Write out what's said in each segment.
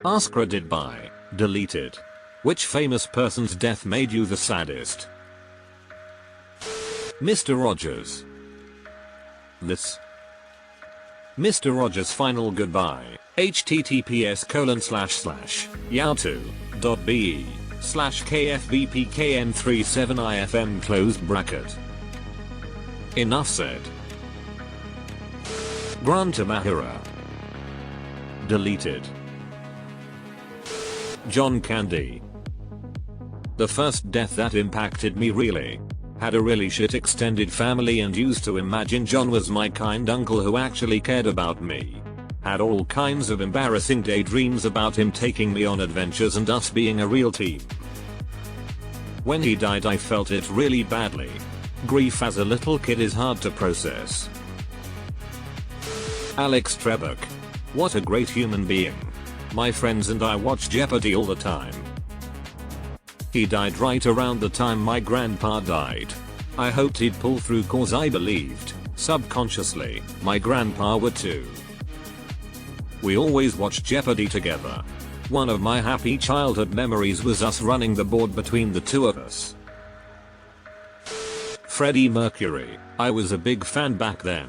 AskReddit by deleted. Which famous person's death made you the saddest? Mr. Rogers. This. Mr. Rogers' final goodbye. https://yahoo.be/kfbpkn37ifm closed bracket. Enough said. Granta Mahira. Deleted. John Candy. The first death that impacted me really. Had a really shit extended family and used to imagine John was my kind uncle who actually cared about me. Had all kinds of embarrassing daydreams about him taking me on adventures and us being a real team. When he died I felt it really badly. Grief as a little kid is hard to process. Alex Trebek. What a great human being. My friends and I watch Jeopardy all the time. He died right around the time my grandpa died. I hoped he'd pull through cause I believed, subconsciously, my grandpa would too. We always watched Jeopardy together. One of my happy childhood memories was us running the board between the two of us. Freddie Mercury. I was a big fan back then.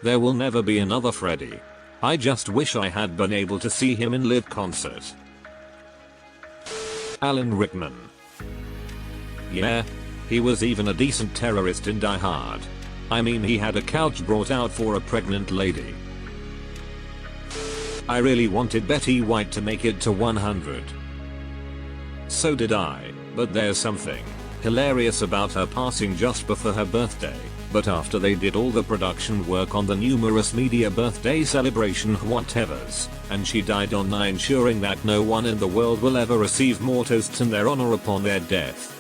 There will never be another Freddie. I just wish I had been able to see him in live concert. Alan Rickman. Yeah, he was even a decent terrorist in Die Hard. I mean, he had a couch brought out for a pregnant lady. I really wanted Betty White to make it to 100. So did I, but there's something hilarious about her passing just before her birthday. But after they did all the production work on the numerous media birthday celebration whatevers, and she died on 9, ensuring that no one in the world will ever receive more toasts in their honor upon their death.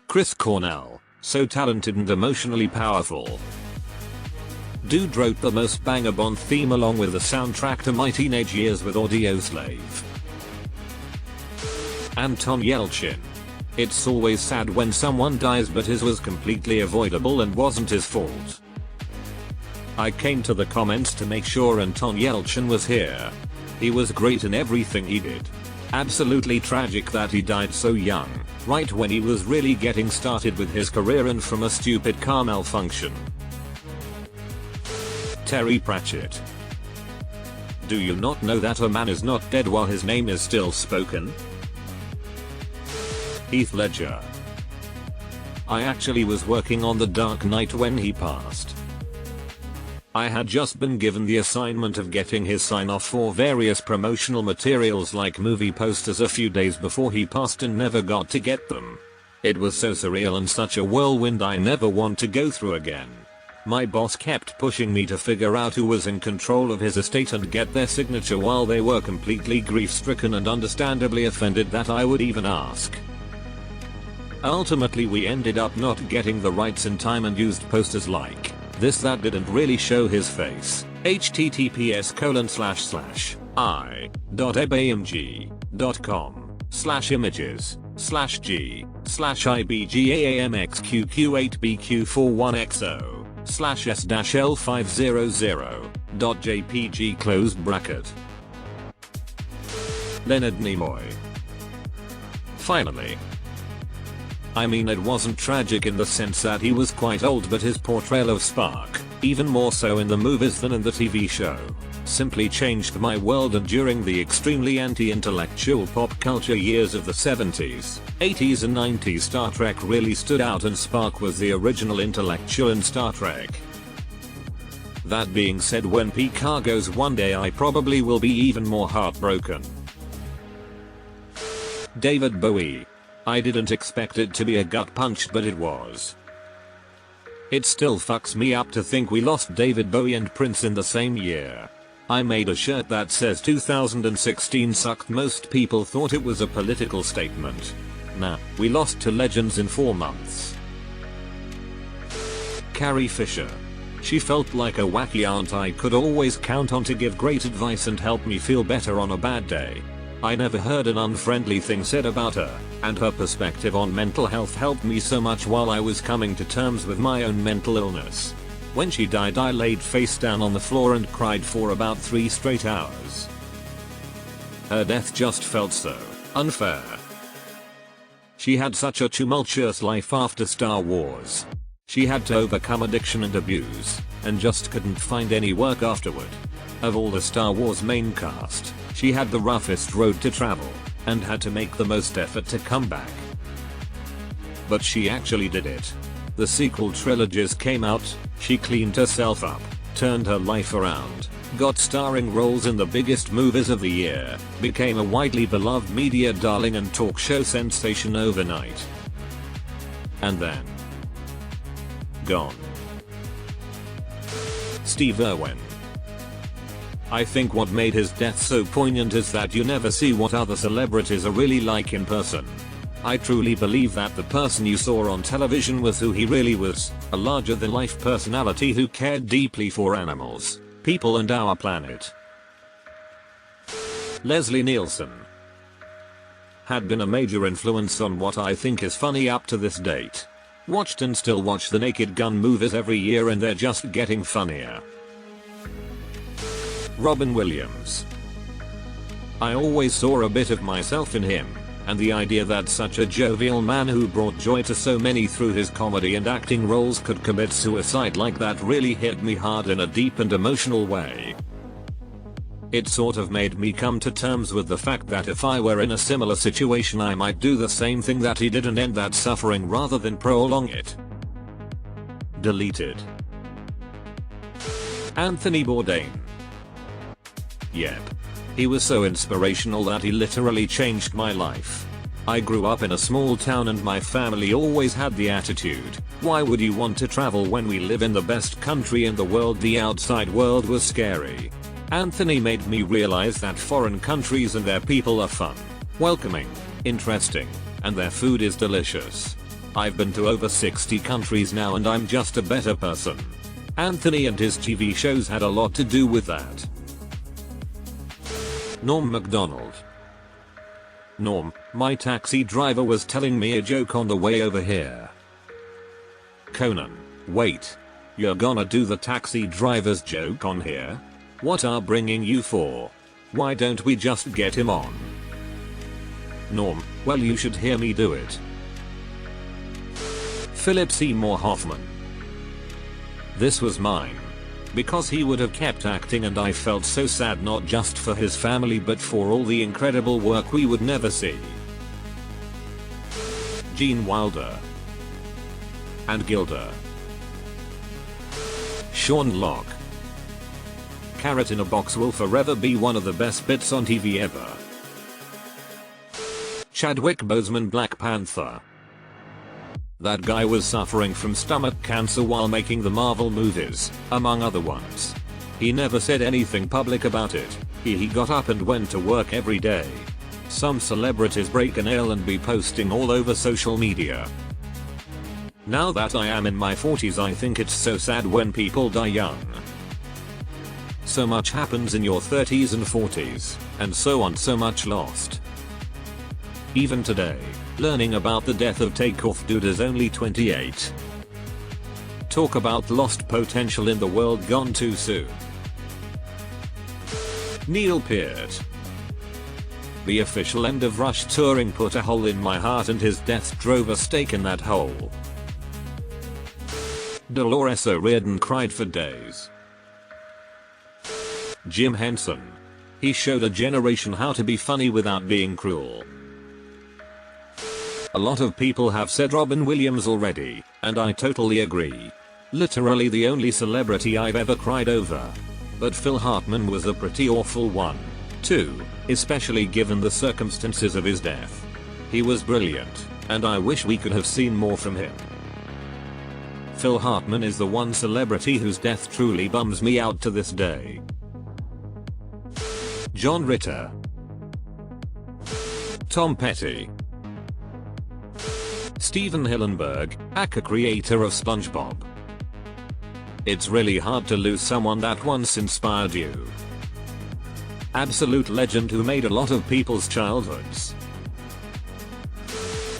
Chris Cornell. So talented and emotionally powerful. Dude wrote the most banger Bond theme along with the soundtrack to my teenage years with Audioslave. Anton Yelchin. It's always sad when someone dies, but his was completely avoidable and wasn't his fault. I came to the comments to make sure Anton Yelchin was here. He was great in everything he did. Absolutely tragic that he died so young, right when he was really getting started with his career and from a stupid car malfunction. Terry Pratchett. Do you not know that a man is not dead while his name is still spoken? Heath Ledger. I actually was working on The Dark Knight when he passed. I had just been given the assignment of getting his sign-off for various promotional materials like movie posters a few days before he passed and never got to get them. It was so surreal and such a whirlwind I never want to go through again. My boss kept pushing me to figure out who was in control of his estate and get their signature while they were completely grief-stricken and understandably offended that I would even ask. Ultimately we ended up not getting the rights in time and used posters like this that didn't really show his face. https://i.ibmg.com/images/g/ibg410/s-l500.jpg closed bracket. Leonard Nimoy. Finally. I mean, it wasn't tragic in the sense that he was quite old, but his portrayal of Spock, even more so in the movies than in the TV show, simply changed my world. And during the extremely anti-intellectual pop culture years of the 70s, 80s and 90s, Star Trek really stood out, and Spock was the original intellectual in Star Trek. That being said, when Pique goes one day I probably will be even more heartbroken. David Bowie. I didn't expect it to be a gut punch, but it was. It still fucks me up to think we lost David Bowie and Prince in the same year. I made a shirt that says 2016 sucked. Most people thought it was a political statement. Nah, we lost two legends in 4 months. Carrie Fisher. She felt like a wacky aunt I could always count on to give great advice and help me feel better on a bad day. I never heard an unfriendly thing said about her, and her perspective on mental health helped me so much while I was coming to terms with my own mental illness. When she died, I laid face down on the floor and cried for about 3 straight hours. Her death just felt so unfair. She had such a tumultuous life after Star Wars. She had to overcome addiction and abuse, and just couldn't find any work afterward. Of all the Star Wars main cast, she had the roughest road to travel, and had to make the most effort to come back. But she actually did it. The sequel trilogies came out, she cleaned herself up, turned her life around, got starring roles in the biggest movies of the year, became a widely beloved media darling and talk show sensation overnight. And then, gone. Steve Irwin. I think what made his death so poignant is that you never see what other celebrities are really like in person. I truly believe that the person you saw on television was who he really was, a larger-than-life personality who cared deeply for animals, people and our planet. Leslie Nielsen had been a major influence on what I think is funny up to this date. Watched and still watch the Naked Gun movies every year and they're just getting funnier. Robin Williams. I always saw a bit of myself in him, and the idea that such a jovial man who brought joy to so many through his comedy and acting roles could commit suicide like that really hit me hard in a deep and emotional way. It sort of made me come to terms with the fact that if I were in a similar situation I might do the same thing that he did and end that suffering rather than prolong it. Deleted. Anthony Bourdain. Yep. He was so inspirational that he literally changed my life. I grew up in a small town and my family always had the attitude, why would you want to travel when we live in the best country in the world? The outside world was scary. Anthony made me realize that foreign countries and their people are fun, welcoming, interesting, and their food is delicious. I've been to over 60 countries now and I'm just a better person. Anthony and his TV shows had a lot to do with that. Norm Macdonald. Norm, my taxi driver was telling me a joke on the way over here. Conan, wait. You're gonna do the taxi driver's joke on here? What are bringing you for? Why don't we just get him on? Norm, well you should hear me do it. Philip Seymour Hoffman. This was mine. Because he would have kept acting and I felt so sad not just for his family but for all the incredible work we would never see. Gene Wilder. And Gilda. Sean Locke. Carrot in a Box will forever be one of the best bits on TV ever. Chadwick Boseman, Black Panther. That guy was suffering from stomach cancer while making the Marvel movies, among other ones. He never said anything public about it, he got up and went to work every day. Some celebrities break a nail and be posting all over social media. Now that I am in my 40s I think it's so sad when people die young. So much happens in your 30s and 40s, and so on, so much lost. Even today, learning about the death of Takeoff Dude is only 28. Talk about lost potential in the world gone too soon. Neil Peart. The official end of Rush touring put a hole in my heart and his death drove a stake in that hole. Dolores O'Riordan cried for days. Jim Henson. He showed a generation how to be funny without being cruel. A lot of people have said Robin Williams already, and I totally agree. Literally the only celebrity I've ever cried over. But Phil Hartman was a pretty awful one, too, especially given the circumstances of his death. He was brilliant, and I wish we could have seen more from him. Phil Hartman is the one celebrity whose death truly bums me out to this day. John Ritter. Tom Petty. Steven Hillenburg, aka creator of SpongeBob. It's really hard to lose someone that once inspired you. Absolute legend who made a lot of people's childhoods.